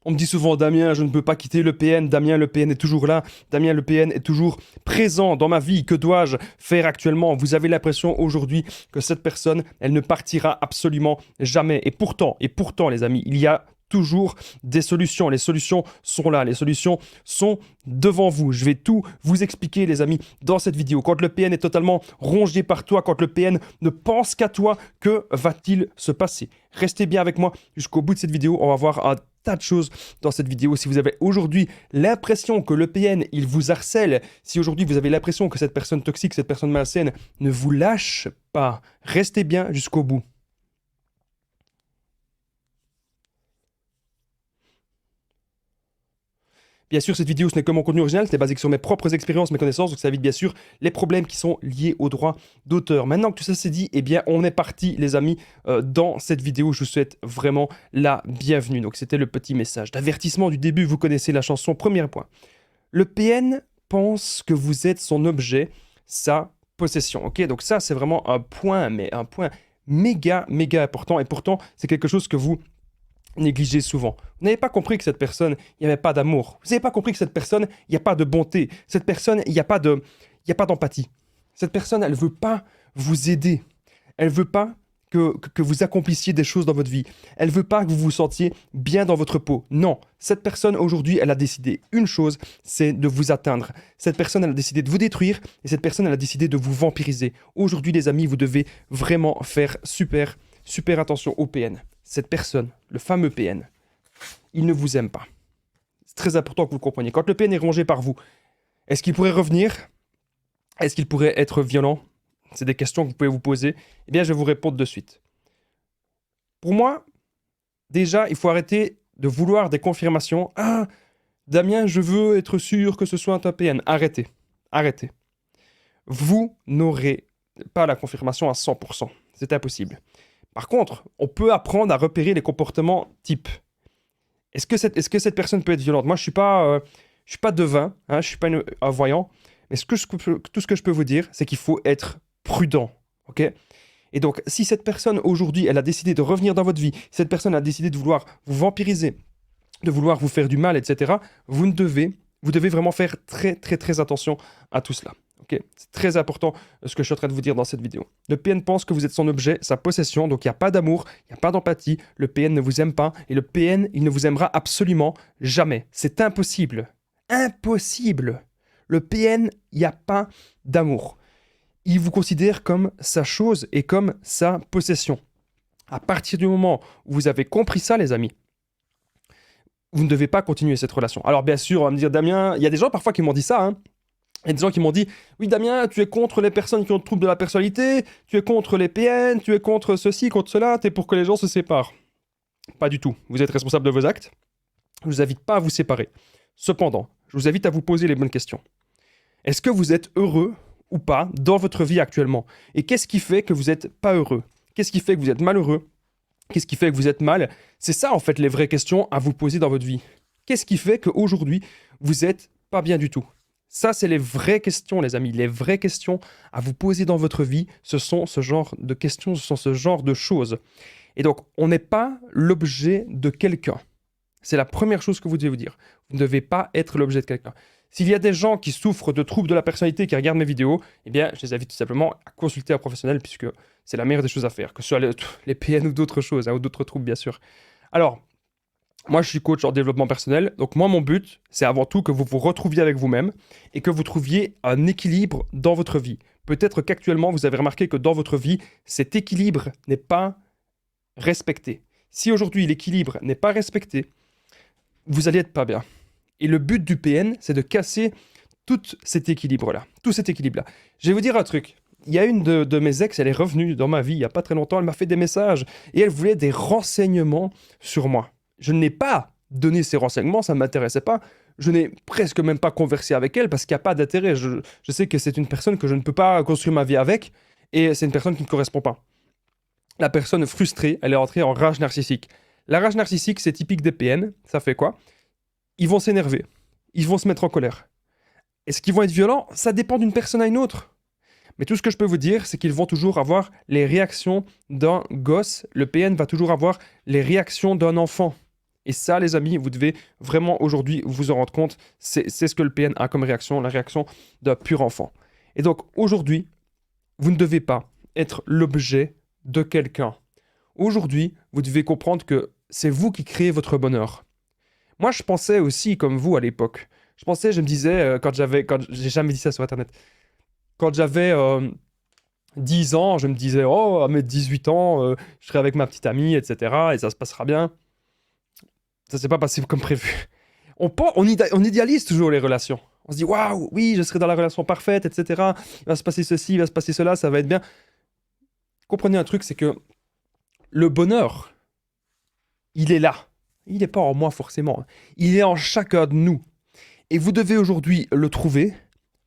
On me dit souvent, Damien, je ne peux pas quitter le PN. Damien, le PN est toujours là. Damien, le PN est toujours présent dans ma vie. Que dois-je faire actuellement? Vous avez l'impression aujourd'hui que cette personne, elle ne partira absolument jamais. Et pourtant, les amis, il y a toujours des solutions. Les solutions sont là. Les solutions sont devant vous. Je vais tout vous expliquer, les amis, dans cette vidéo. Quand le PN est totalement rongé par toi, quand le PN ne pense qu'à toi, que va-t-il se passer? Restez bien avec moi jusqu'au bout de cette vidéo. On va voir un tas de choses dans cette vidéo. Si vous avez aujourd'hui l'impression que le PN, il vous harcèle, si aujourd'hui vous avez l'impression que cette personne toxique, cette personne malsaine ne vous lâche pas, restez bien jusqu'au bout. Bien sûr, cette vidéo, ce n'est que mon contenu original, c'est basé sur mes propres expériences, mes connaissances, donc ça évite bien sûr les problèmes qui sont liés aux droits d'auteur. Maintenant que tout ça c'est dit, eh bien, on est parti, les amis, dans cette vidéo. Je vous souhaite vraiment la bienvenue. Donc, c'était le petit message d'avertissement du début. Vous connaissez la chanson. Premier point. Le PN pense que vous êtes son objet, sa possession. Ok, donc ça, c'est vraiment un point, mais un point méga important. Et pourtant, c'est quelque chose que vous négligez souvent. Vous n'avez pas compris que cette personne, il n'y avait pas d'amour. Vous n'avez pas compris que cette personne, il n'y a pas de bonté. Cette personne, il n'y a pas d'empathie. Cette personne, elle ne veut pas vous aider. Elle ne veut pas que vous accomplissiez des choses dans votre vie. Elle ne veut pas que vous vous sentiez bien dans votre peau. Non, cette personne, aujourd'hui, elle a décidé une chose, c'est de vous atteindre. Cette personne, elle a décidé de vous détruire et cette personne, elle a décidé de vous vampiriser. Aujourd'hui, les amis, vous devez vraiment faire super attention au PN. Cette personne, le fameux PN, il ne vous aime pas. C'est très important que vous le compreniez. Quand le PN est rongé par vous, est-ce qu'il pourrait revenir? Est-ce qu'il pourrait être violent? C'est des questions que vous pouvez vous poser. Eh bien, je vais vous répondre de suite. Pour moi, déjà, il faut arrêter de vouloir des confirmations. Ah, Damien, je veux être sûr que ce soit un PN. Arrêtez. Arrêtez. Vous n'aurez pas la confirmation à 100%. C'est impossible. Par contre, on peut apprendre à repérer les comportements types. Est-ce que cette personne peut être violente? Moi, je suis pas devin, hein, je ne suis pas un voyant, mais tout ce que je peux vous dire, c'est qu'il faut être prudent. Ok? Et donc, si cette personne, aujourd'hui, elle a décidé de revenir dans votre vie, si cette personne a décidé de vouloir vous vampiriser, de vouloir vous faire du mal, etc., vous devez vraiment faire très attention à tout cela. Okay. C'est très important ce que je suis en train de vous dire dans cette vidéo. Le PN pense que vous êtes son objet, sa possession, donc il n'y a pas d'amour, il n'y a pas d'empathie, le PN ne vous aime pas, et le PN, il ne vous aimera absolument jamais. C'est impossible. Impossible. Le PN, il n'y a pas d'amour. Il vous considère comme sa chose et comme sa possession. À partir du moment où vous avez compris ça, les amis, vous ne devez pas continuer cette relation. Alors bien sûr, on va me dire, Damien, il y a des gens parfois qui m'ont dit ça, hein. Il y a des gens qui m'ont dit, oui Damien, tu es contre les personnes qui ont le trouble de la personnalité, tu es contre les PN, tu es contre ceci, contre cela, tu es pour que les gens se séparent. Pas du tout. Vous êtes responsable de vos actes. Je ne vous invite pas à vous séparer. Cependant, je vous invite à vous poser les bonnes questions. Est-ce que vous êtes heureux ou pas dans votre vie actuellement? Et qu'est-ce qui fait que vous n'êtes pas heureux? Qu'est-ce qui fait que vous êtes malheureux? Qu'est-ce qui fait que vous êtes mal? C'est ça en fait les vraies questions à vous poser dans votre vie. Qu'est-ce qui fait qu'aujourd'hui, vous n'êtes pas bien du tout? Ça, c'est les vraies questions, les amis. Les vraies questions à vous poser dans votre vie, ce sont ce genre de questions, ce sont ce genre de choses. Et donc, on n'est pas l'objet de quelqu'un. C'est la première chose que vous devez vous dire. Vous ne devez pas être l'objet de quelqu'un. S'il y a des gens qui souffrent de troubles de la personnalité, qui regardent mes vidéos, eh bien, je les invite tout simplement à consulter un professionnel, puisque c'est la meilleure des choses à faire, que ce soit les PN ou d'autres choses, hein, ou d'autres troubles, bien sûr. Alors, moi, je suis coach en développement personnel. Donc, moi, mon but, c'est avant tout que vous vous retrouviez avec vous-même et que vous trouviez un équilibre dans votre vie. Peut-être qu'actuellement, vous avez remarqué que dans votre vie, cet équilibre n'est pas respecté. Si aujourd'hui, l'équilibre n'est pas respecté, vous allez être pas bien. Et le but du PN, c'est de casser tout cet équilibre-là. Tout cet équilibre-là. Je vais vous dire un truc. Il y a une de mes ex, elle est revenue dans ma vie il n'y a pas très longtemps, elle m'a fait des messages et elle voulait des renseignements sur moi. Je n'ai pas donné ces renseignements, ça ne m'intéressait pas. Je n'ai presque même pas conversé avec elle parce qu'il n'y a pas d'intérêt. Je sais que c'est une personne que je ne peux pas construire ma vie avec et c'est une personne qui ne me correspond pas. La personne frustrée, elle est entrée en rage narcissique. La rage narcissique, c'est typique des PN. Ça fait quoi? Ils vont s'énerver. Ils vont se mettre en colère. Est-ce qu'ils vont être violents? Ça dépend d'une personne à une autre. Mais tout ce que je peux vous dire, c'est qu'ils vont toujours avoir les réactions d'un gosse. Le PN va toujours avoir les réactions d'un enfant. Et ça, les amis, vous devez vraiment aujourd'hui vous en rendre compte. C'est ce que le PN a comme réaction, la réaction d'un pur enfant. Et donc aujourd'hui, vous ne devez pas être l'objet de quelqu'un. Aujourd'hui, vous devez comprendre que c'est vous qui créez votre bonheur. Moi, je pensais aussi comme vous à l'époque. Je me disais, j'ai jamais dit ça sur Internet, quand j'avais 10 ans, je me disais, oh, à mes 18 ans, je serai avec ma petite amie, etc. Et ça se passera bien. Ça s'est pas passé comme prévu. On idéalise toujours les relations. On se dit, waouh, oui, je serai dans la relation parfaite, etc. Il va se passer ceci, il va se passer cela, ça va être bien. Comprenez un truc, c'est que le bonheur, il est là. Il n'est pas en moi forcément. Il est en chacun de nous. Et vous devez aujourd'hui le trouver.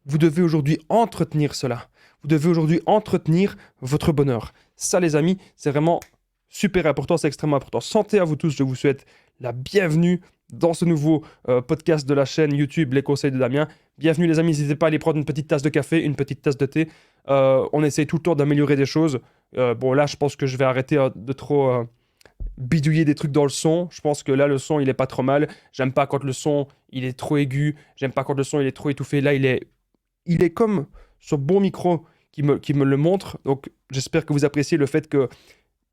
Vous devez aujourd'hui entretenir cela. Vous devez aujourd'hui entretenir votre bonheur. Ça, les amis, c'est vraiment super important, c'est extrêmement important. Santé à vous tous, je vous souhaite la bienvenue dans ce nouveau podcast de la chaîne YouTube Les Conseils de Damien. Bienvenue les amis, n'hésitez pas à aller prendre une petite tasse de café, une petite tasse de thé. On essaie tout le temps d'améliorer des choses. Bon là, je pense que je vais arrêter de trop bidouiller des trucs dans le son. Je pense que là, le son, il est pas trop mal. J'aime pas quand le son, il est trop aigu. J'aime pas quand le son, il est trop étouffé. Là, il est comme ce bon micro qui me le montre. Donc, j'espère que vous appréciez le fait que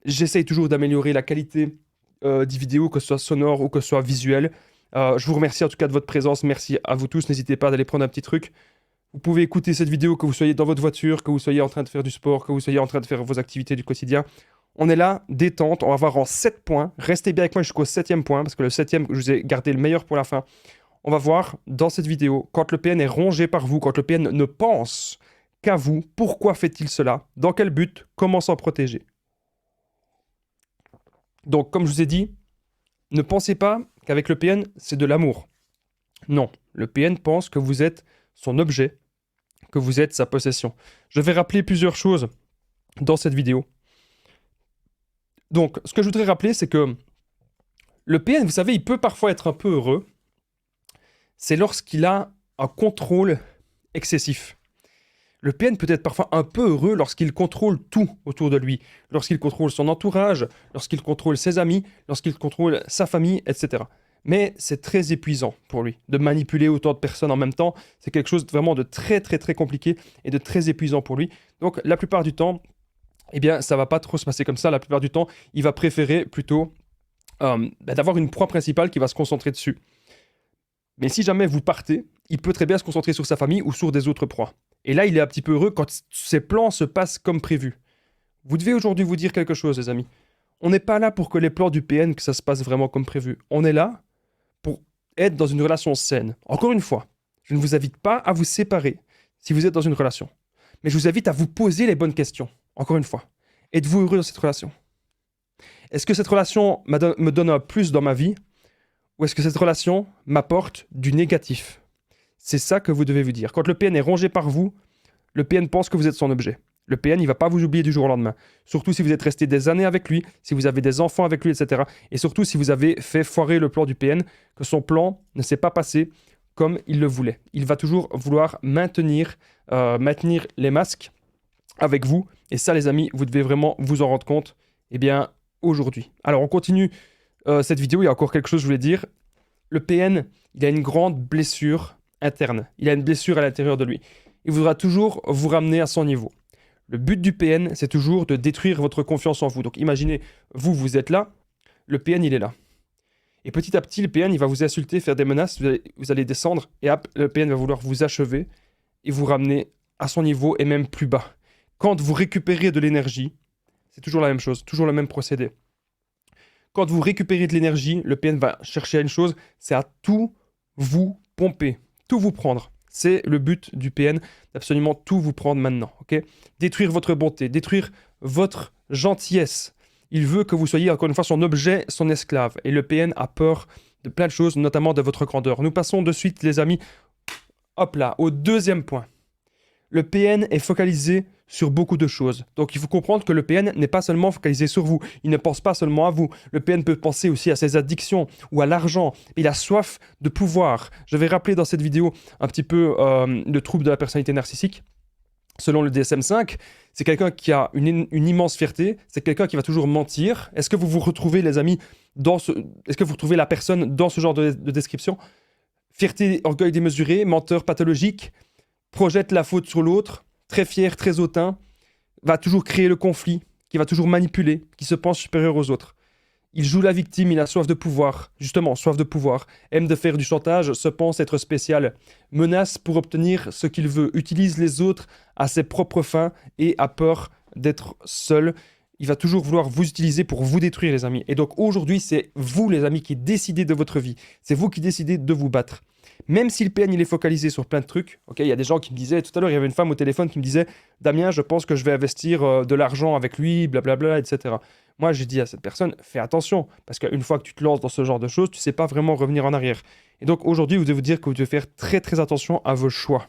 j'essaye toujours d'améliorer la qualité des vidéos, que ce soit sonore ou que ce soit visuel. Je vous remercie en tout cas de votre présence. Merci à vous tous. N'hésitez pas d'aller prendre un petit truc. Vous pouvez écouter cette vidéo que vous soyez dans votre voiture, que vous soyez en train de faire du sport, que vous soyez en train de faire vos activités du quotidien. On est là, détente, on va voir en 7 points. Restez bien avec moi jusqu'au 7e point, parce que le 7e, je vous ai gardé le meilleur pour la fin. On va voir dans cette vidéo, quand le PN est rongé par vous, quand le PN ne pense qu'à vous, pourquoi fait-il cela? Dans quel but? Comment s'en protéger? Donc, comme je vous ai dit, ne pensez pas qu'avec le PN, c'est de l'amour. Non, le PN pense que vous êtes son objet, que vous êtes sa possession. Je vais rappeler plusieurs choses dans cette vidéo. Donc, ce que je voudrais rappeler, c'est que le PN, vous savez, il peut parfois être un peu heureux. C'est lorsqu'il a un contrôle excessif. Le PN peut être parfois un peu heureux lorsqu'il contrôle tout autour de lui, lorsqu'il contrôle son entourage, lorsqu'il contrôle ses amis, lorsqu'il contrôle sa famille, etc. Mais c'est très épuisant pour lui de manipuler autant de personnes en même temps. C'est quelque chose vraiment de très très très compliqué et de très épuisant pour lui. Donc la plupart du temps, eh bien, ça va pas trop se passer comme ça. La plupart du temps, il va préférer plutôt d'avoir une proie principale qui va se concentrer dessus. Mais si jamais vous partez, il peut très bien se concentrer sur sa famille ou sur des autres proies. Et là, il est un petit peu heureux quand ses plans se passent comme prévu. Vous devez aujourd'hui vous dire quelque chose, les amis. On n'est pas là pour que les plans du PN, que ça se passe vraiment comme prévu. On est là pour être dans une relation saine. Encore une fois, je ne vous invite pas à vous séparer si vous êtes dans une relation. Mais je vous invite à vous poser les bonnes questions. Encore une fois, êtes-vous heureux dans cette relation? Est-ce que cette relation me donne un plus dans ma vie? Ou est-ce que cette relation m'apporte du négatif? C'est ça que vous devez vous dire. Quand le PN est rongé par vous, le PN pense que vous êtes son objet. Le PN, il ne va pas vous oublier du jour au lendemain. Surtout si vous êtes resté des années avec lui, si vous avez des enfants avec lui, etc. Et surtout si vous avez fait foirer le plan du PN, que son plan ne s'est pas passé comme il le voulait. Il va toujours vouloir maintenir les masques avec vous. Et ça, les amis, vous devez vraiment vous en rendre compte, eh bien, aujourd'hui. Alors, on continue cette vidéo. Il y a encore quelque chose que je voulais dire. Le PN, il a une grande blessure interne. Il a une blessure à l'intérieur de lui. Il voudra toujours vous ramener à son niveau. Le but du PN, c'est toujours de détruire votre confiance en vous. Donc, imaginez, vous êtes là, le PN, il est là. Et petit à petit, le PN, il va vous insulter, faire des menaces, vous allez descendre, et hop, le PN va vouloir vous achever et vous ramener à son niveau et même plus bas. Quand vous récupérez de l'énergie, c'est toujours la même chose, toujours le même procédé. Quand vous récupérez de l'énergie, le PN va chercher à une chose, c'est à tout vous pomper, tout vous prendre. C'est le but du PN, d'absolument tout vous prendre maintenant. Okay, détruire votre bonté, détruire votre gentillesse. Il veut que vous soyez, encore une fois, son objet, son esclave. Et le PN a peur de plein de choses, notamment de votre grandeur. Nous passons de suite, les amis, hop là, au deuxième point. Le PN est focalisé sur beaucoup de choses. Donc il faut comprendre que le PN n'est pas seulement focalisé sur vous. Il ne pense pas seulement à vous. Le PN peut penser aussi à ses addictions ou à l'argent. Il a soif de pouvoir. Je vais rappeler dans cette vidéo un petit peu le trouble de la personnalité narcissique. selon le DSM-5, c'est quelqu'un qui a une immense fierté, c'est quelqu'un qui va toujours mentir. Est-ce que vous vous retrouvez, les amis, est-ce que vous retrouvez la personne dans ce genre de description? Fierté, orgueil démesuré, menteur pathologique, projette la faute sur l'autre, très fier, très hautain, va toujours créer le conflit, qui va toujours manipuler, qui se pense supérieur aux autres. Il joue la victime, il a soif de pouvoir, justement, soif de pouvoir, aime de faire du chantage, se pense être spécial, menace pour obtenir ce qu'il veut, utilise les autres à ses propres fins et a peur d'être seul. Il va toujours vouloir vous utiliser pour vous détruire, les amis. Et donc aujourd'hui, c'est vous, les amis, qui décidez de votre vie. C'est vous qui décidez de vous battre. Même si le PN il est focalisé sur plein de trucs, ok, il y a des gens qui me disaient, tout à l'heure il y avait une femme au téléphone qui me disait, Damien, je pense que je vais investir de l'argent avec lui, blablabla, etc. Moi j'ai dit à cette personne, fais attention, parce qu'une fois que tu te lances dans ce genre de choses, tu ne sais pas vraiment revenir en arrière. Et donc aujourd'hui, vous devez vous dire que vous devez faire très très attention à vos choix.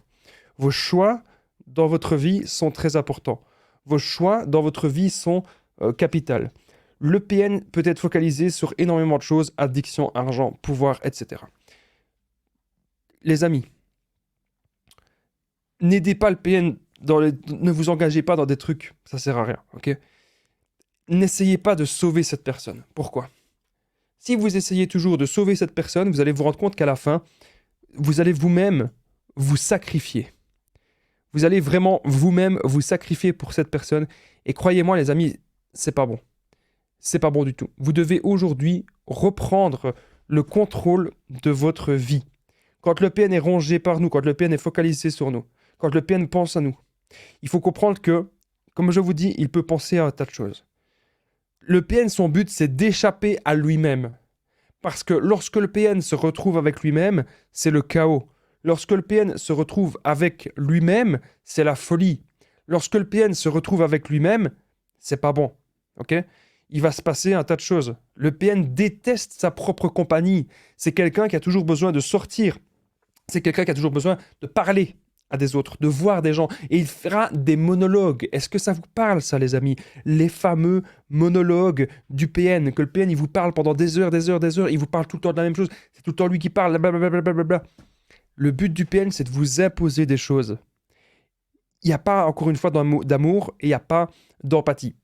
Vos choix dans votre vie sont très importants. Vos choix dans votre vie sont capitaux. Le PN peut être focalisé sur énormément de choses, addiction, argent, pouvoir, etc. Les amis, n'aidez pas le PN, ne vous engagez pas dans des trucs, ça sert à rien, ok? N'essayez pas de sauver cette personne. Pourquoi? Si vous essayez toujours de sauver cette personne, vous allez vous rendre compte qu'à la fin, vous allez vous-même vous sacrifier. Vous allez vraiment vous-même vous sacrifier pour cette personne. Et croyez-moi, les amis, c'est pas bon. C'est pas bon du tout. Vous devez aujourd'hui reprendre le contrôle de votre vie. Quand le PN est rongé par nous, quand le PN est focalisé sur nous, quand le PN pense à nous, il faut comprendre que, comme je vous dis, il peut penser à un tas de choses. Le PN, son but, c'est d'échapper à lui-même. Parce que lorsque le PN se retrouve avec lui-même, c'est le chaos. Lorsque le PN se retrouve avec lui-même, c'est la folie. Lorsque le PN se retrouve avec lui-même, c'est pas bon. Ok ? Il va se passer un tas de choses. Le PN déteste sa propre compagnie. C'est quelqu'un qui a toujours besoin de sortir. C'est quelqu'un qui a toujours besoin de parler à des autres, de voir des gens. Et il fera des monologues. Est-ce que ça vous parle, ça, les amis? Les fameux monologues du PN. Que le PN, il vous parle pendant des heures, des heures, des heures. Il vous parle tout le temps de la même chose. C'est tout le temps lui qui parle. Blablabla. Le but du PN, c'est de vous imposer des choses. Il n'y a pas, encore une fois, d'amour et il n'y a pas d'empathie.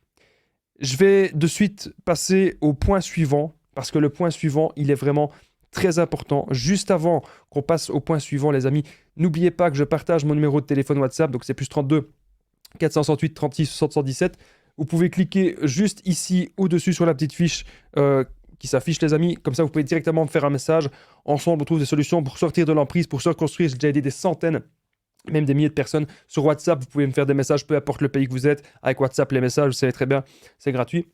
Je vais de suite passer au point suivant, parce que le point suivant, il est vraiment très important. Juste avant qu'on passe au point suivant, les amis, n'oubliez pas que je partage mon numéro de téléphone WhatsApp, donc c'est plus 32 468 36 717. Vous pouvez cliquer juste ici au-dessus sur la petite fiche qui s'affiche, les amis. Comme ça, vous pouvez directement me faire un message. Ensemble, on trouve des solutions pour sortir de l'emprise, pour se reconstruire. J'ai déjà aidé des centaines, même des milliers de personnes. Sur WhatsApp, vous pouvez me faire des messages, peu importe le pays que vous êtes. Avec WhatsApp, les messages, vous savez très bien, c'est gratuit.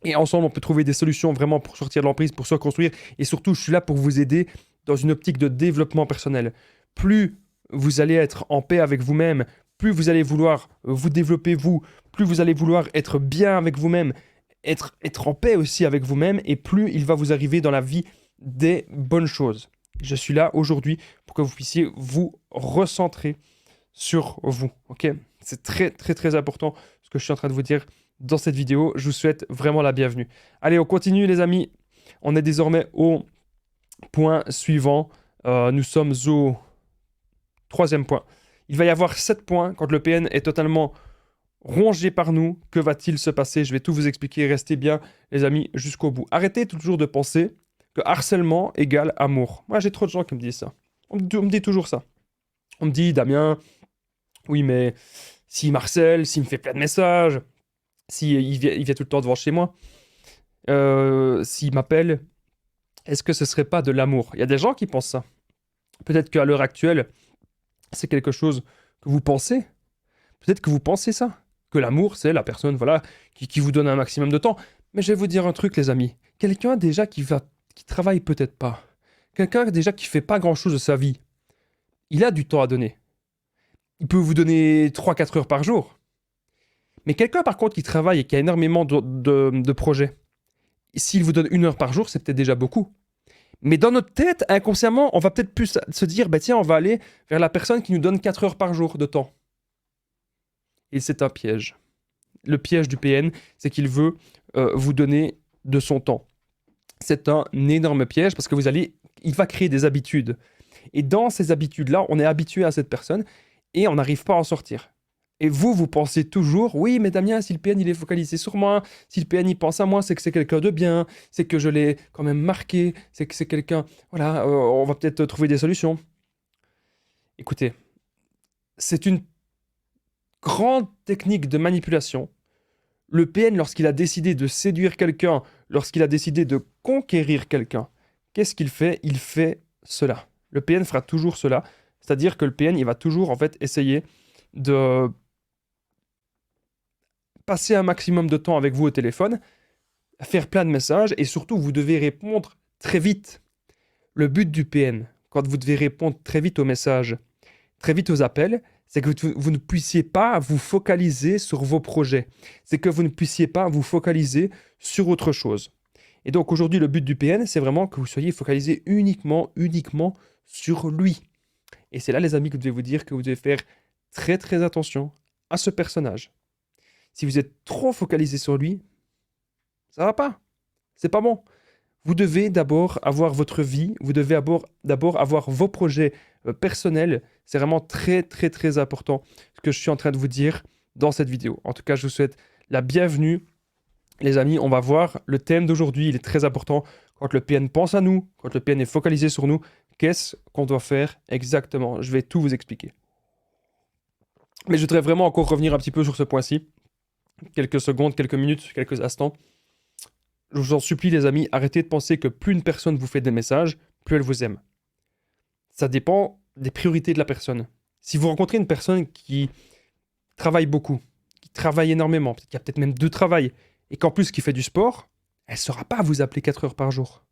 Et ensemble, on peut trouver des solutions vraiment pour sortir de l'emprise, pour se reconstruire. Et surtout, je suis là pour vous aider dans une optique de développement personnel. Plus vous allez être en paix avec vous-même, plus vous allez vouloir vous développer vous, plus vous allez vouloir être bien avec vous-même, être en paix aussi avec vous-même, et plus il va vous arriver dans la vie des bonnes choses. Je suis là aujourd'hui pour que vous puissiez vous recentrer sur vous. Ok ? C'est très, très, très important ce que je suis en train de vous dire dans cette vidéo. Je vous souhaite vraiment la bienvenue. Allez, on continue, les amis. On est désormais au point suivant. Nous sommes au 3e point. Il va y avoir 7 points quand le PN est totalement rongé par nous. Que va-t-il se passer? Je vais tout vous expliquer. Restez bien, les amis, jusqu'au bout. Arrêtez toujours de penser que harcèlement égale amour. Moi, j'ai trop de gens qui me disent ça. On me dit toujours ça. On me dit, Damien, oui, mais s'il m'harcèle, s'il me fait plein de messages, s'il vient tout le temps devant chez moi, s'il m'appelle, est-ce que ce serait pas de l'amour? Il y a des gens qui pensent ça. Peut-être qu'à l'heure actuelle, c'est quelque chose que vous pensez. Peut-être que vous pensez ça. Que l'amour, c'est la personne voilà, qui vous donne un maximum de temps. Mais je vais vous dire un truc, les amis. Quelqu'un déjà qui travaille peut-être pas. Quelqu'un déjà qui fait pas grand-chose de sa vie. Il a du temps à donner. Il peut vous donner 3-4 heures par jour. Mais quelqu'un, par contre, qui travaille et qui a énormément de projets, s'il vous donne 1 heure par jour, c'est peut-être déjà beaucoup. Mais dans notre tête, inconsciemment, on va peut-être plus se dire, bah tiens, on va aller vers la personne qui nous donne 4 heures par jour de temps. Et c'est un piège. Le piège du PN, c'est qu'il veut vous donner de son temps. C'est un énorme piège parce que il va créer des habitudes. Et dans ces habitudes-là, on est habitué à cette personne et on n'arrive pas à en sortir. Et vous pensez toujours, oui, mais Damien, si le PN il est focalisé sur moi, si le PN il pense à moi, c'est que c'est quelqu'un de bien, c'est que je l'ai quand même marqué, c'est que c'est quelqu'un, voilà, on va peut-être trouver des solutions. Écoutez, c'est une grande technique de manipulation. Le PN, lorsqu'il a décidé de séduire quelqu'un, lorsqu'il a décidé de conquérir quelqu'un, qu'est-ce qu'il fait? Il fait cela. Le PN fera toujours cela. C'est-à-dire que le PN, il va toujours en fait essayer de passer un maximum de temps avec vous au téléphone, faire plein de messages et surtout, vous devez répondre très vite. Le but du PN, quand vous devez répondre très vite aux messages, très vite aux appels, c'est que vous ne puissiez pas vous focaliser sur vos projets. C'est que vous ne puissiez pas vous focaliser sur autre chose. Et donc aujourd'hui, le but du PN, c'est vraiment que vous soyez focalisé uniquement sur lui. Et c'est là, les amis, que vous devez vous dire que vous devez faire très très attention à ce personnage. Si vous êtes trop focalisé sur lui, ça va pas. C'est pas bon. Vous devez d'abord avoir votre vie, vous devez d'abord avoir vos projets personnels. C'est vraiment très très très important ce que je suis en train de vous dire dans cette vidéo. En tout cas, je vous souhaite la bienvenue. Les amis, on va voir le thème d'aujourd'hui, il est très important. Quand le PN pense à nous, quand le PN est focalisé sur nous, qu'est-ce qu'on doit faire exactement? Je vais tout vous expliquer. Mais je voudrais vraiment encore revenir un petit peu sur ce point-ci. Quelques secondes, quelques minutes, quelques instants. Je vous en supplie, les amis, arrêtez de penser que plus une personne vous fait des messages, plus elle vous aime. Ça dépend des priorités de la personne. Si vous rencontrez une personne qui travaille beaucoup, qui travaille énormément, peut-être qu'il y a peut-être même 2 travails, et qu'en plus qui fait du sport, elle ne saura pas vous appeler 4 heures par jour.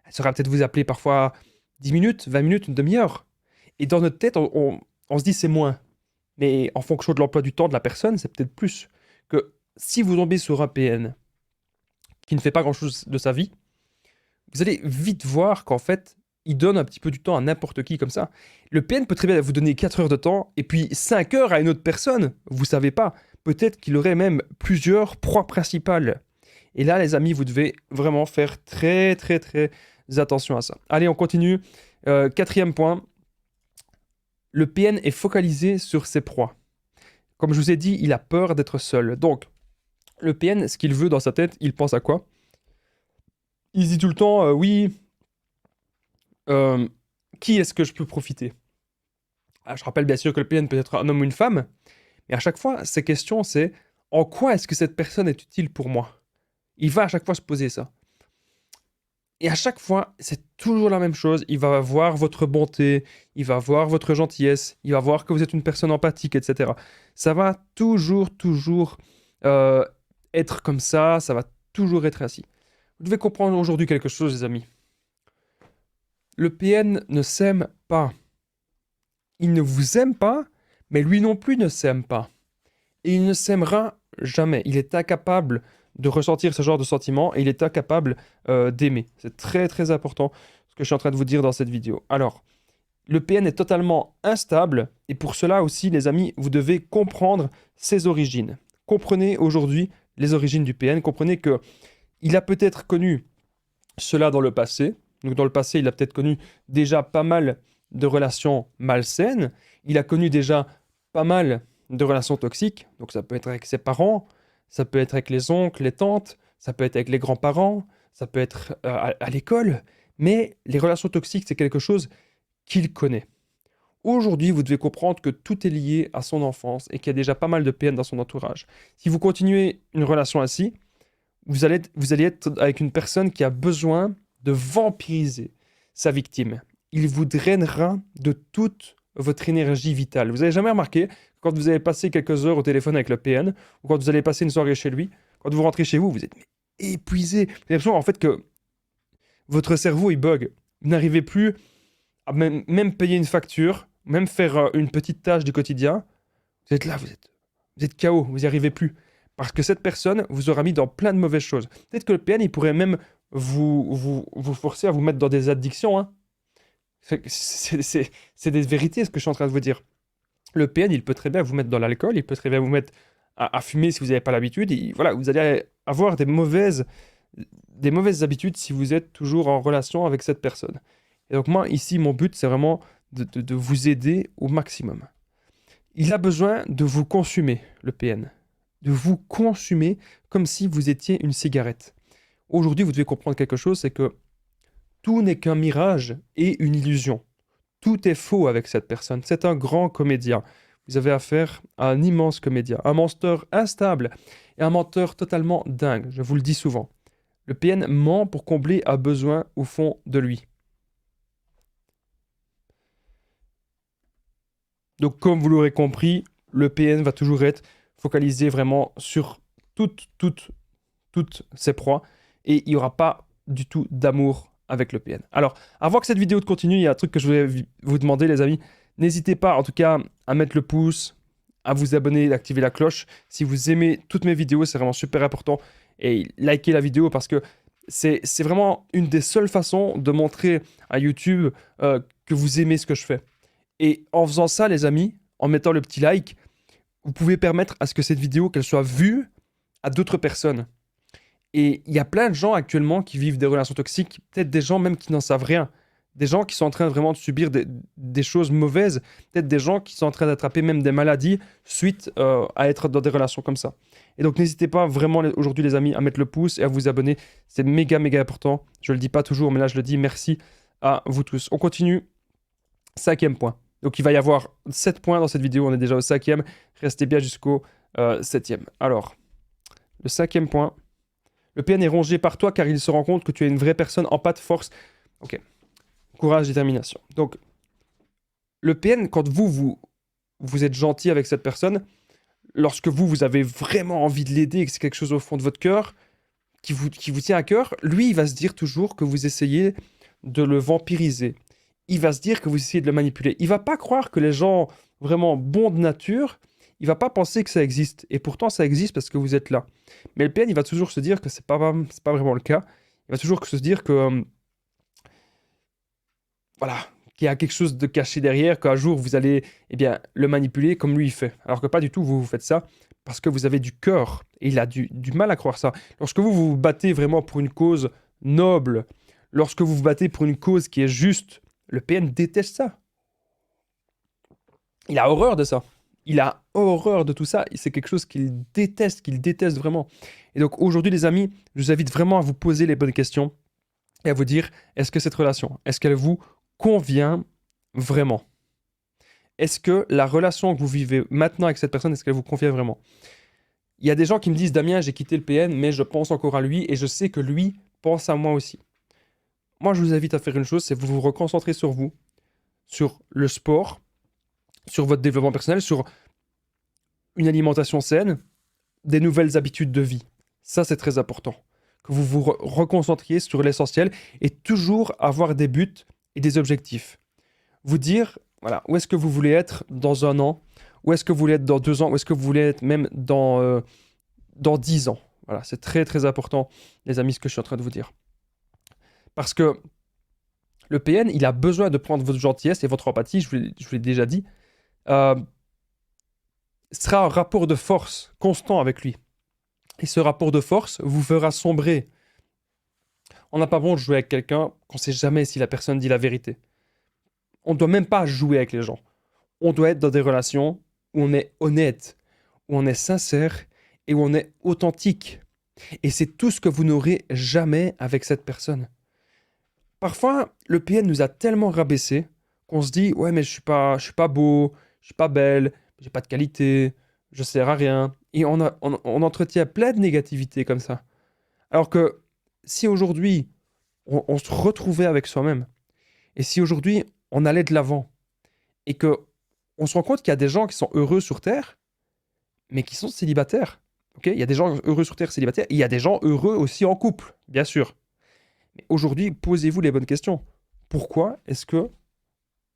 Elle saura peut-être vous appeler parfois 10 minutes, 20 minutes, une demi-heure. Et dans notre tête, on se dit c'est moins. Mais en fonction de l'emploi du temps de la personne, c'est peut-être plus. Que si vous tombez sur un PN qui ne fait pas grand-chose de sa vie, vous allez vite voir qu'en fait, il donne un petit peu du temps à n'importe qui comme ça. Le PN peut très bien vous donner 4 heures de temps et puis 5 heures à une autre personne. Vous savez pas. Peut-être qu'il aurait même plusieurs proies principales. Et là, les amis, vous devez vraiment faire très, très, très attention à ça. Allez, on continue. 4e point. Le PN est focalisé sur ses proies. Comme je vous ai dit, il a peur d'être seul. Donc, le PN, ce qu'il veut dans sa tête, il pense à quoi? Il se dit tout le temps, oui, qui est-ce que je peux profiter? Je rappelle bien sûr que le PN peut être un homme ou une femme, mais à chaque fois, ces questions, c'est en quoi est-ce que cette personne est utile pour moi? Il va à chaque fois se poser ça. Et à chaque fois, c'est toujours la même chose. Il va voir votre bonté, il va voir votre gentillesse, il va voir que vous êtes une personne empathique, etc. Ça va toujours être comme ça va toujours être ainsi. Vous devez comprendre aujourd'hui quelque chose, les amis. Le PN ne s'aime pas. Il ne vous aime pas, mais lui non plus ne s'aime pas. Et il ne s'aimera jamais. Il est incapable de ressentir ce genre de sentiments et il est incapable d'aimer. C'est très très important ce que je suis en train de vous dire dans cette vidéo. Alors, le PN est totalement instable et pour cela aussi, les amis, vous devez comprendre ses origines. Comprenez aujourd'hui les origines du PN. Comprenez que il a peut-être connu cela dans le passé. Donc dans le passé, il a peut-être connu déjà pas mal de relations malsaines. Il a connu déjà pas mal de relations toxiques. Donc ça peut être avec ses parents, ça peut être avec les oncles, les tantes, ça peut être avec les grands-parents, ça peut être à l'école. Mais les relations toxiques, c'est quelque chose qu'il connaît. Aujourd'hui, vous devez comprendre que tout est lié à son enfance et qu'il y a déjà pas mal de PN dans son entourage. Si vous continuez une relation ainsi, vous allez être avec une personne qui a besoin de vampiriser sa victime. Il vous drainera de toute votre énergie vitale. Vous n'avez jamais remarqué, quand vous avez passé quelques heures au téléphone avec le PN, ou quand vous allez passer une soirée chez lui, quand vous rentrez chez vous, vous êtes épuisé. Vous avez l'impression en fait que votre cerveau il bug. Vous n'arrivez plus à même payer une facture, même faire une petite tâche du quotidien. Vous êtes là, vous êtes KO, vous n'y arrivez plus. Parce que cette personne vous aura mis dans plein de mauvaises choses. Peut-être que le PN, il pourrait même vous forcer à vous mettre dans des addictions. Hein. C'est des vérités, ce que je suis en train de vous dire. Le PN, il peut très bien vous mettre dans l'alcool, il peut très bien vous mettre à fumer si vous n'avez pas l'habitude. Voilà, vous allez avoir des mauvaises habitudes si vous êtes toujours en relation avec cette personne. Et donc moi, ici, mon but, c'est vraiment de vous aider au maximum. Il a besoin de vous consumer, le PN. De vous consumer comme si vous étiez une cigarette. Aujourd'hui, vous devez comprendre quelque chose, c'est que tout n'est qu'un mirage et une illusion. Tout est faux avec cette personne. C'est un grand comédien. Vous avez affaire à un immense comédien, un menteur instable et un menteur totalement dingue. Je vous le dis souvent. Le PN ment pour combler un besoin au fond de lui. Donc, comme vous l'aurez compris, le PN va toujours être focalisé vraiment sur toutes ses proies et il n'y aura pas du tout d'amour avec le PN. Alors, avant que cette vidéo continue, il y a un truc que je voulais vous demander, les amis. N'hésitez pas, en tout cas, à mettre le pouce, à vous abonner, d'activer la cloche. Si vous aimez toutes mes vidéos, c'est vraiment super important. Et likez la vidéo parce que c'est vraiment une des seules façons de montrer à YouTube que vous aimez ce que je fais. Et en faisant ça, les amis, en mettant le petit like, vous pouvez permettre à ce que cette vidéo, qu'elle soit vue à d'autres personnes. Et il y a plein de gens actuellement qui vivent des relations toxiques, peut-être des gens même qui n'en savent rien. Des gens qui sont en train vraiment de subir des choses mauvaises, peut-être des gens qui sont en train d'attraper même des maladies suite à être dans des relations comme ça. Et donc n'hésitez pas vraiment aujourd'hui les amis à mettre le pouce et à vous abonner, c'est méga important. Je le dis pas toujours mais là je le dis, merci à vous tous. On continue, 5e point. Donc il va y avoir 7 points dans cette vidéo, on est déjà au 5e, restez bien jusqu'au 7e. Alors, le 5e point, le PN est rongé par toi car il se rend compte que tu es une vraie personne en pas de force. Ok. Courage, détermination. Donc, le PN, quand vous êtes gentil avec cette personne, lorsque vous avez vraiment envie de l'aider et que c'est quelque chose au fond de votre cœur, qui vous tient à cœur, lui, il va se dire toujours que vous essayez de le vampiriser. Il va se dire que vous essayez de le manipuler. Il va pas croire que les gens vraiment bons de nature, il va pas penser que ça existe. Et pourtant, ça existe parce que vous êtes là. Mais le PN, il va toujours se dire que c'est pas vraiment le cas. Il va toujours se dire que... voilà, qu'il y a quelque chose de caché derrière, qu'un jour vous allez le manipuler comme lui il fait. Alors que pas du tout, vous faites ça parce que vous avez du cœur. Et il a du mal à croire ça. Lorsque vous vous battez vraiment pour une cause noble, lorsque vous vous battez pour une cause qui est juste, le PN déteste ça. Il a horreur de ça. Il a horreur de tout ça. C'est quelque chose qu'il déteste vraiment. Et donc aujourd'hui les amis, je vous invite vraiment à vous poser les bonnes questions et à vous dire, est-ce que cette relation, est-ce qu'elle vous convient vraiment? Est-ce que la relation que vous vivez maintenant avec cette personne, est-ce qu'elle vous convient vraiment? Il y a des gens qui me disent, Damien, j'ai quitté le PN, mais je pense encore à lui et je sais que lui pense à moi aussi. Moi, je vous invite à faire une chose, c'est vous vous reconcentrer sur vous, sur le sport, sur votre développement personnel, sur une alimentation saine, des nouvelles habitudes de vie. Ça, c'est très important. Que vous vous reconcentriez sur l'essentiel et toujours avoir des buts et des objectifs. Vous dire, voilà, où est-ce que vous voulez être dans 1 an, où est-ce que vous voulez être dans 2 ans, où est-ce que vous voulez être même dans 10 ans. Voilà, c'est très important, les amis, ce que je suis en train de vous dire. Parce que le PN, il a besoin de prendre votre gentillesse et votre empathie, je vous l'ai déjà dit, ce sera un rapport de force constant avec lui. Et ce rapport de force vous fera sombrer. On n'a pas bon de jouer avec quelqu'un qu'on ne sait jamais si la personne dit la vérité. On ne doit même pas jouer avec les gens. On doit être dans des relations où on est honnête, où on est sincère et où on est authentique. Et c'est tout ce que vous n'aurez jamais avec cette personne. Parfois, le PN nous a tellement rabaissés qu'on se dit « Ouais, mais je suis pas beau, je suis pas belle, j'ai pas de qualité, je sers à rien. » Et on entretient plein de négativité comme ça. Alors que si aujourd'hui, on se retrouvait avec soi-même, et si aujourd'hui, on allait de l'avant, et que on se rend compte qu'il y a des gens qui sont heureux sur Terre, mais qui sont célibataires. Okay, il y a des gens heureux sur Terre célibataires, et il y a des gens heureux aussi en couple, bien sûr. Mais aujourd'hui, posez-vous les bonnes questions. Pourquoi est-ce que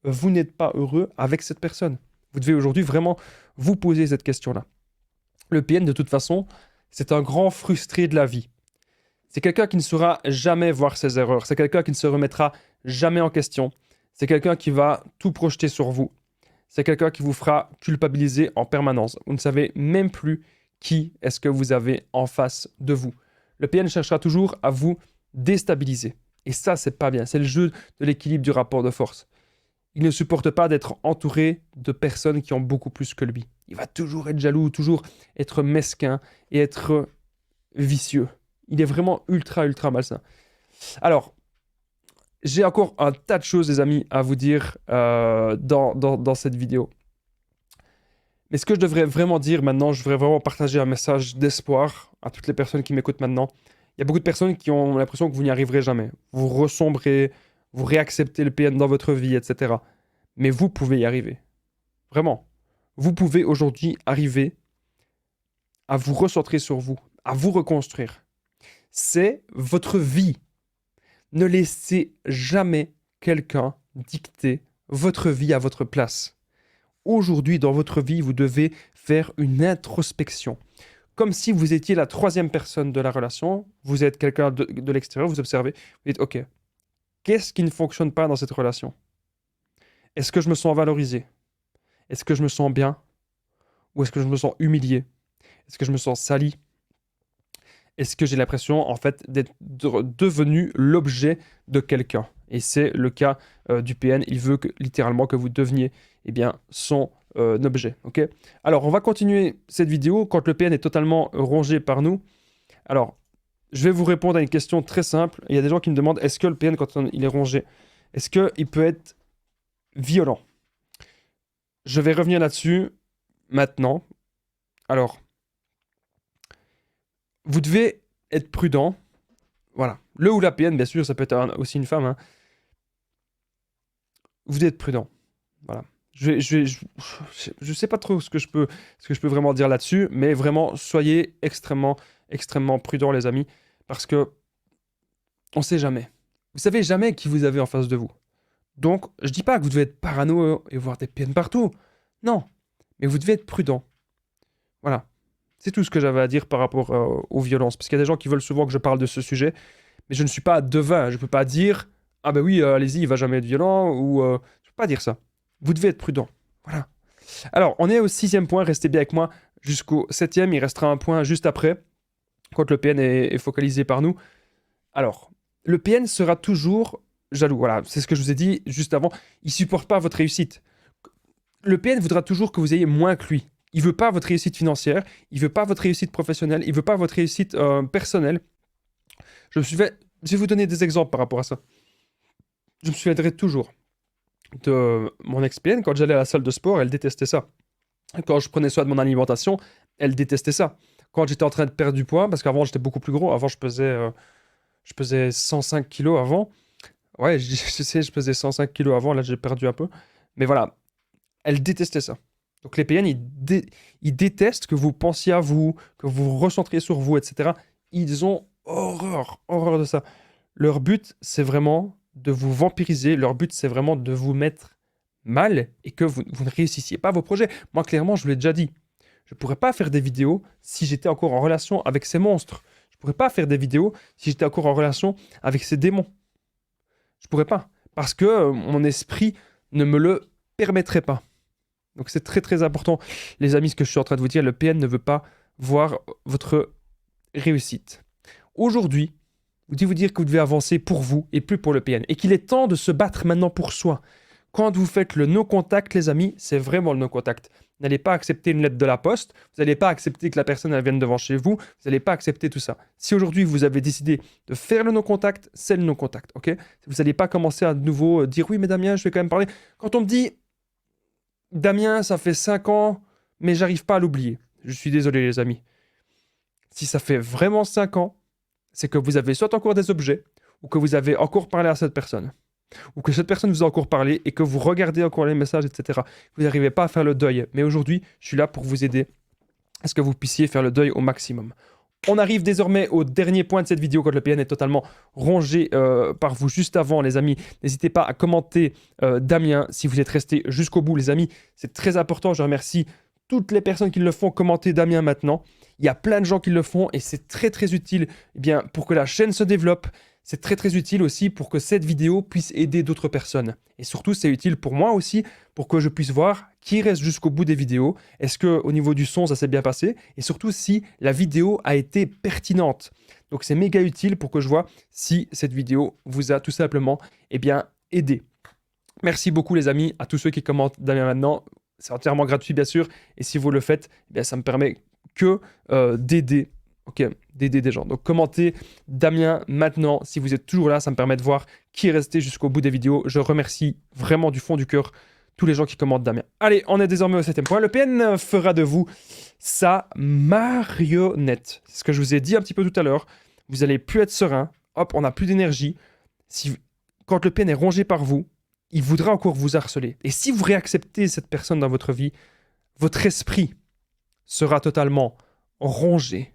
vous n'êtes pas heureux avec cette personne? Vous devez aujourd'hui vraiment vous poser cette question-là. Le PN, de toute façon, c'est un grand frustré de la vie. C'est quelqu'un qui ne saura jamais voir ses erreurs. C'est quelqu'un qui ne se remettra jamais en question. C'est quelqu'un qui va tout projeter sur vous. C'est quelqu'un qui vous fera culpabiliser en permanence. Vous ne savez même plus qui est-ce que vous avez en face de vous. Le PN cherchera toujours à vous déstabiliser. Et ça, c'est pas bien. C'est le jeu de l'équilibre du rapport de force. il ne supporte pas d'être entouré de personnes qui ont beaucoup plus que lui. Il va toujours être jaloux, toujours être mesquin et être vicieux. Il est vraiment ultra, ultra malsain. Alors, j'ai encore un tas de choses, les amis, à vous dire dans cette vidéo. Mais ce que je devrais vraiment dire maintenant, je devrais vraiment partager un message d'espoir à toutes les personnes qui m'écoutent maintenant. Il y a beaucoup de personnes qui ont l'impression que vous n'y arriverez jamais. Vous ressombrez, vous réacceptez le PN dans votre vie, etc. Mais vous pouvez y arriver. Vraiment. Vous pouvez aujourd'hui arriver à vous recentrer sur vous, à vous reconstruire. C'est votre vie. Ne laissez jamais quelqu'un dicter votre vie à votre place. Aujourd'hui, dans votre vie, vous devez faire une introspection. Comme si vous étiez la troisième personne de la relation, vous êtes quelqu'un de l'extérieur, vous observez, vous dites, ok, qu'est-ce qui ne fonctionne pas dans cette relation? Est-ce que je me sens valorisé? Est-ce que je me sens bien? Ou est-ce que je me sens humilié? Est-ce que je me sens sali? Est-ce que j'ai l'impression, en fait, d'être devenu l'objet de quelqu'un? Et c'est le cas du PN. Il veut littéralement que vous deveniez son objet. Okay, alors, on va continuer cette vidéo quand le PN est totalement rongé par nous. Alors, je vais vous répondre à une question très simple. Il y a des gens qui me demandent, est-ce que le PN, quand il est rongé, est-ce qu'il peut être violent? Je vais revenir là-dessus maintenant. Alors, vous devez être prudent. Voilà. Le ou la PN, bien sûr, ça peut être aussi une femme. Hein. Vous devez être prudent. Voilà. Je sais pas trop ce que je peux vraiment dire là-dessus, mais vraiment, soyez extrêmement, extrêmement prudents, les amis, parce que on sait jamais. Vous savez jamais qui vous avez en face de vous. Donc, je dis pas que vous devez être parano et voir des PN partout. Non. Mais vous devez être prudent. Voilà. C'est tout ce que j'avais à dire par rapport aux violences. Parce qu'il y a des gens qui veulent souvent que je parle de ce sujet, mais je ne suis pas devin. Je ne peux pas dire « Ah ben oui, allez-y, il va jamais être violent » ou je ne peux pas dire ça. Vous devez être prudent. Voilà. Alors, on est au 6e point. Restez bien avec moi jusqu'au 7e. Il restera un point juste après, quand le PN est focalisé par nous. Alors, le PN sera toujours jaloux. Voilà, c'est ce que je vous ai dit juste avant. Il ne supporte pas votre réussite. Le PN voudra toujours que vous ayez moins que lui. Il veut pas votre réussite financière, il veut pas votre réussite professionnelle, il veut pas votre réussite personnelle. Je vais vous donner des exemples par rapport à ça. Je me souviendrai toujours de mon ex-PN. Quand j'allais à la salle de sport, elle détestait ça. Quand je prenais soin de mon alimentation, elle détestait ça. Quand j'étais en train de perdre du poids, parce qu'avant j'étais beaucoup plus gros, avant je pesais 105 kilos avant. Ouais, je sais, je pesais 105 kilos avant, là j'ai perdu un peu. Mais voilà, elle détestait ça. Donc les PN, ils détestent que vous pensiez à vous, que vous vous recentriez sur vous, etc. Ils ont horreur de ça. Leur but, c'est vraiment de vous vampiriser. Leur but, c'est vraiment de vous mettre mal et que vous ne réussissiez pas vos projets. Moi, clairement, je vous l'ai déjà dit. Je ne pourrais pas faire des vidéos si j'étais encore en relation avec ces monstres. Je ne pourrais pas faire des vidéos si j'étais encore en relation avec ces démons. Je ne pourrais pas. Parce que mon esprit ne me le permettrait pas. Donc c'est très très important, les amis, ce que je suis en train de vous dire. Le PN ne veut pas voir votre réussite. Aujourd'hui, vous dire que vous devez avancer pour vous et plus pour le PN. Et qu'il est temps de se battre maintenant pour soi. Quand vous faites le no-contact, les amis, c'est vraiment le no-contact. Vous n'allez pas accepter une lettre de la poste, vous n'allez pas accepter que la personne elle vienne devant chez vous, vous n'allez pas accepter tout ça. Si aujourd'hui vous avez décidé de faire le no-contact, c'est le no-contact, ok? Vous n'allez pas commencer à de nouveau dire « Oui, mais Damien, je vais quand même parler ». Quand on me dit « Damien, ça fait 5 ans, mais j'arrive pas à l'oublier ». Je suis désolé, les amis. Si ça fait vraiment 5 ans, c'est que vous avez soit encore des objets, ou que vous avez encore parlé à cette personne, ou que cette personne vous a encore parlé, et que vous regardez encore les messages, etc. Vous n'arrivez pas à faire le deuil. Mais aujourd'hui, je suis là pour vous aider à ce que vous puissiez faire le deuil au maximum. On arrive désormais au dernier point de cette vidéo quand le PN est totalement rongé par vous juste avant, les amis. N'hésitez pas à commenter Damien si vous êtes resté jusqu'au bout, les amis. C'est très important. Je remercie toutes les personnes qui le font. Commenter Damien maintenant. Il y a plein de gens qui le font et c'est très très utile pour que la chaîne se développe. C'est très très utile aussi pour que cette vidéo puisse aider d'autres personnes. Et surtout, c'est utile pour moi aussi, pour que je puisse voir qui reste jusqu'au bout des vidéos. Est-ce qu'au niveau du son, ça s'est bien passé? Et surtout, si la vidéo a été pertinente. Donc, c'est méga utile pour que je vois si cette vidéo vous a tout simplement aidé. Merci beaucoup les amis, à tous ceux qui commentent Damien maintenant. C'est entièrement gratuit bien sûr. Et si vous le faites, eh bien, ça me permet que d'aider. Ok, d'aider des gens. Donc commentez Damien maintenant. Si vous êtes toujours là, ça me permet de voir qui est resté jusqu'au bout des vidéos. Je remercie vraiment du fond du cœur tous les gens qui commentent Damien. Allez, on est désormais au 7e point. Le PN fera de vous sa marionnette. C'est ce que je vous ai dit un petit peu tout à l'heure. Vous allez plus être serein. Hop, on n'a plus d'énergie. Quand le PN est rongé par vous, il voudra encore vous harceler. Et si vous réacceptez cette personne dans votre vie, votre esprit sera totalement rongé